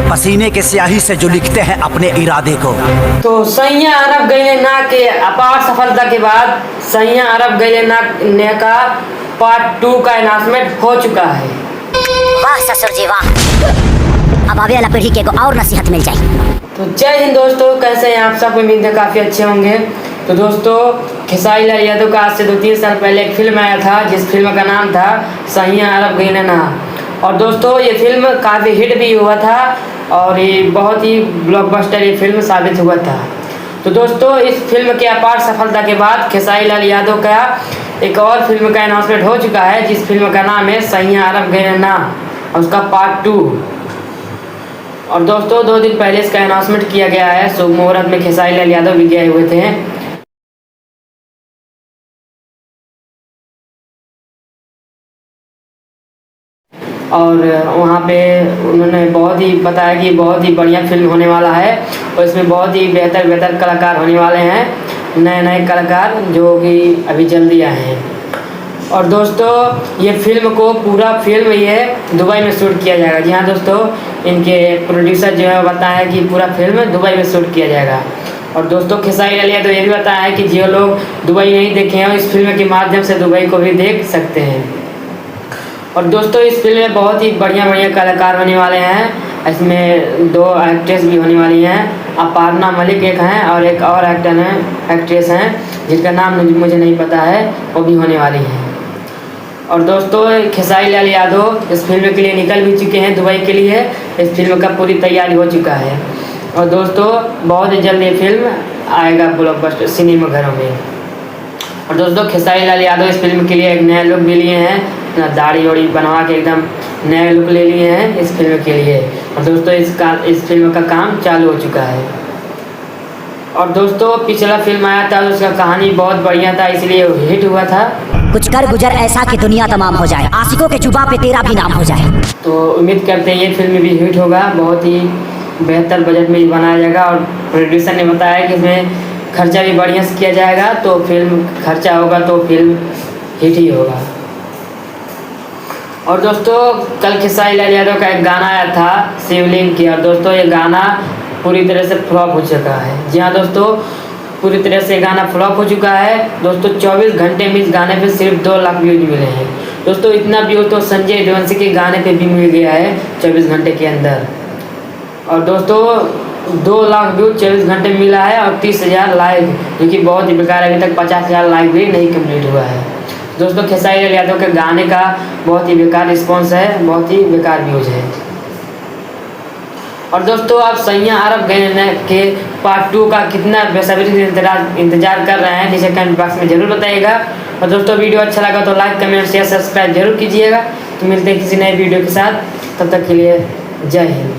पसीने के स्याही से जो लिखते हैं अपने इरादे को। तो सैया अरब गए ना के अपार सफलता के बाद सैया अरब गए ना ने का पार्ट 2 का अनाउंसमेंट हो चुका है। वाह ससुर जी वाह, अब आगे वाला पीढ़ी के को और नसीहत मिल जाए। तो जय हिंद दोस्तों, कैसे हैं आप सब? उम्मीद है काफ़ी अच्छे होंगे। तो दोस्तों, खेसारी लाल यादव का आज से 2-3 साल पहले एक फिल्म आया था जिस फिल्म का नाम था सैया अरब गए ना। और दोस्तों ये फिल्म काफ़ी हिट भी हुआ था और ये बहुत ही ब्लॉकबस्टर ये फिल्म साबित हुआ था। तो दोस्तों इस फिल्म के अपार सफलता के बाद खेसारी लाल यादव का एक और फिल्म का अनाउंसमेंट हो चुका है जिस फिल्म का नाम है सैया अरब गए ना और उसका पार्ट 2। और दोस्तों 2 दिन पहले इसका अनाउंसमेंट किया गया है। शुभ मुहूर्त में खेसारी लाल यादव भी गए हुए थे। और वहाँ पे उन्होंने बहुत ही बताया कि बहुत ही बढ़िया फिल्म होने वाला है और इसमें बहुत ही बेहतर कलाकार होने वाले हैं, नए कलाकार जो कि अभी जल्दी आए हैं। और दोस्तों ये फिल्म को पूरा फिल्म ये दुबई में शूट किया जाएगा। जी हाँ दोस्तों, इनके प्रोड्यूसर जो है बताया कि पूरा फिल्म दुबई में शूट किया जाएगा। और दोस्तों खेसारी लाल यादव ये भी बताया है कि जो लोग दुबई नहीं देखे हैं इस फिल्म के माध्यम से दुबई को भी देख सकते हैं। और दोस्तों इस फिल्म में बहुत ही बढ़िया कलाकार होने वाले हैं। इसमें 2 एक्ट्रेस भी होने वाली हैं। अपर्णा मलिक एक हैं और एक और एक्ट्रेस हैं जिनका नाम मुझे नहीं पता है, वो भी होने वाली हैं। और दोस्तों खेसारी लाल यादव इस फिल्म के लिए निकल भी चुके हैं दुबई के लिए। इस फिल्म का पूरी तैयारी हो चुका है और दोस्तों बहुत ही जल्द ये फिल्म आएगा ब्लॉकबस्टर सिनेमा घरों में। और दोस्तों खेसारी लाल यादव इस फिल्म के लिए एक नया लुक भी लिए हैं, दाढ़ी वाड़ी बनवा के एकदम नया लुक ले लिए हैं इस फिल्म के लिए। और दोस्तों इस फिल्म का काम चालू हो चुका है। और दोस्तों पिछला फिल्म आया था उसका कहानी बहुत बढ़िया था इसलिए हिट हुआ था। कुछ कर गुजर ऐसा कि दुनिया तमाम हो जाए, आशिकों के जुबा पे तेरा भी नाम हो जाए। तो उम्मीद करते हैं ये फिल्म भी हिट होगा, बहुत ही बेहतर बजट में बनाया जाएगा। और प्रोड्यूसर ने बताया कि इसमें खर्चा भी बढ़िया से किया जाएगा, तो फिल्म खर्चा होगा तो फिल्म हिट ही होगा। और दोस्तों कल खेसारी लाल यादव का एक गाना आया था शिवलिंग की, और दोस्तों ये गाना पूरी तरह से फ्लॉप हो चुका है। जी हाँ दोस्तों, पूरी तरह से गाना फ्लॉप हो चुका है। दोस्तों 24 घंटे में इस गाने पे सिर्फ 2 लाख व्यूज मिले हैं। दोस्तों इतना व्यूज तो संजय देवंशी के गाने पे भी मिल गया है 24 घंटे के अंदर। और दोस्तों 2 लाख व्यूज 24 घंटे में मिला है और 30,000 लाइक, जो कि बहुत ही बेकार है। अभी तक 50,000 लाइक भी नहीं कम्प्लीट हुआ है। दोस्तों खेसारी लाल यादव के गाने का बहुत ही बेकार रिस्पॉन्स है, बहुत ही बेकार व्यूज है। और दोस्तों आप सैया अरब गए ना के पार्ट 2 का कितना बेसब्री से इंतजार कर रहे हैं नीचे कमेंट बॉक्स में जरूर बताइएगा। और दोस्तों वीडियो अच्छा लगा तो लाइक कमेंट शेयर सब्सक्राइब जरूर कीजिएगा। तो मिलते हैं किसी नए वीडियो के साथ, तब तक के लिए जय हिंद।